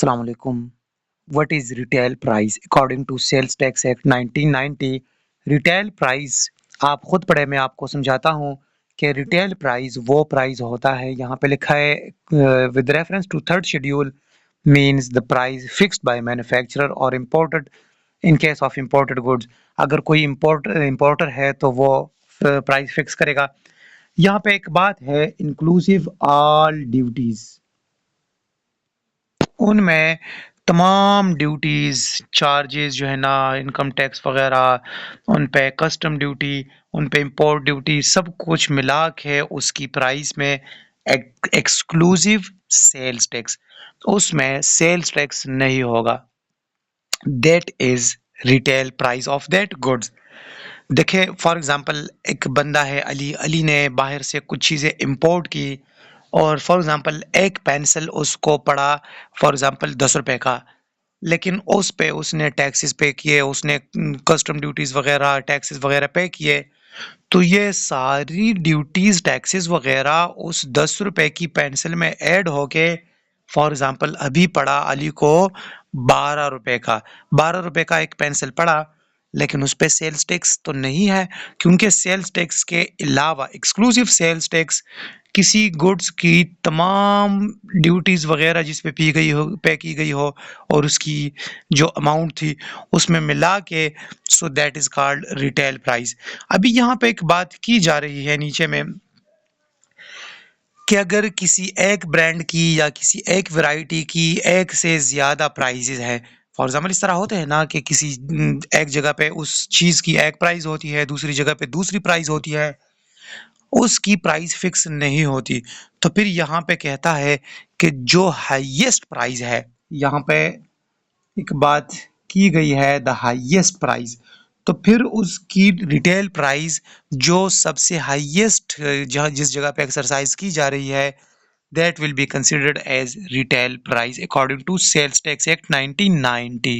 Assalamualaikum. What is retail price? According to Sales Tax Act 1990, retail price आप खुद पढ़े, मैं आपको समझाता हूँ कि रिटेल प्राइस वो प्राइस होता है, यहाँ पे लिखा है with reference to third schedule means the price fixed by manufacturer और imported in case of imported goods. अगर कोई इम्पोर्टर है तो वो प्राइस फिक्स करेगा। यहाँ पे एक बात है, इंक्लूसिव ऑल ड्यूटीज, उनमें तमाम ड्यूटीज चार्जेस जो है ना, इनकम टैक्स वगैरह, उन पे कस्टम ड्यूटी, उन पे इंपोर्ट ड्यूटी, सब कुछ मिला के उसकी प्राइस में एक्सक्लूसिव सेल्स टैक्स, उसमें सेल्स टैक्स नहीं होगा। That is retail price of that goods. देखिए फॉर एग्जांपल एक बंदा है अली, अली ने बाहर से कुछ चीज़ें इंपोर्ट की और फॉर एग्जांपल एक पेंसिल उसको पड़ा फॉर एग्जांपल 10 रुपए का, लेकिन उस पे उसने टैक्सेस पे किए, उसने कस्टम ड्यूटीज वगैरह टैक्सेस वगैरह पे किए, तो ये सारी ड्यूटीज टैक्सेस वगैरह उस 10 रुपए की पेंसिल में ऐड होके फॉर एग्जांपल अभी पड़ा अली को 12 रुपए का, 12 रुपए का एक पेंसिल पड़ा, लेकिन उस पे सेल्स टैक्स तो नहीं है, क्योंकि सेल्स टैक्स के अलावा एक्सक्लूसिव सेल्स टैक्स किसी गुड्स की तमाम ड्यूटीज वगैरह जिस पे पे की गई हो और उसकी जो अमाउंट थी उसमें मिला के, so that is called retail price. अभी यहाँ पे एक बात की जा रही है नीचे में कि अगर किसी एक ब्रांड की या किसी एक वैरायटी की एक से ज़्यादा प्राइसेस है, फॉर एग्जांपल इस तरह होते हैं ना कि किसी एक जगह पे उस चीज़ की एक प्राइस होती है, दूसरी जगह पे दूसरी प्राइस होती है, उसकी प्राइस फिक्स नहीं होती। तो फिर यहाँ पे कहता है कि जो हाईएस्ट प्राइस है, यहाँ पे एक बात की गई है द हाईएस्ट प्राइस, तो फिर उसकी रिटेल प्राइस जो सबसे हाईएस्ट जहाँ जिस जगह पे एक्सरसाइज की जा रही है, that will be considered as retail price according to sales tax act 1990।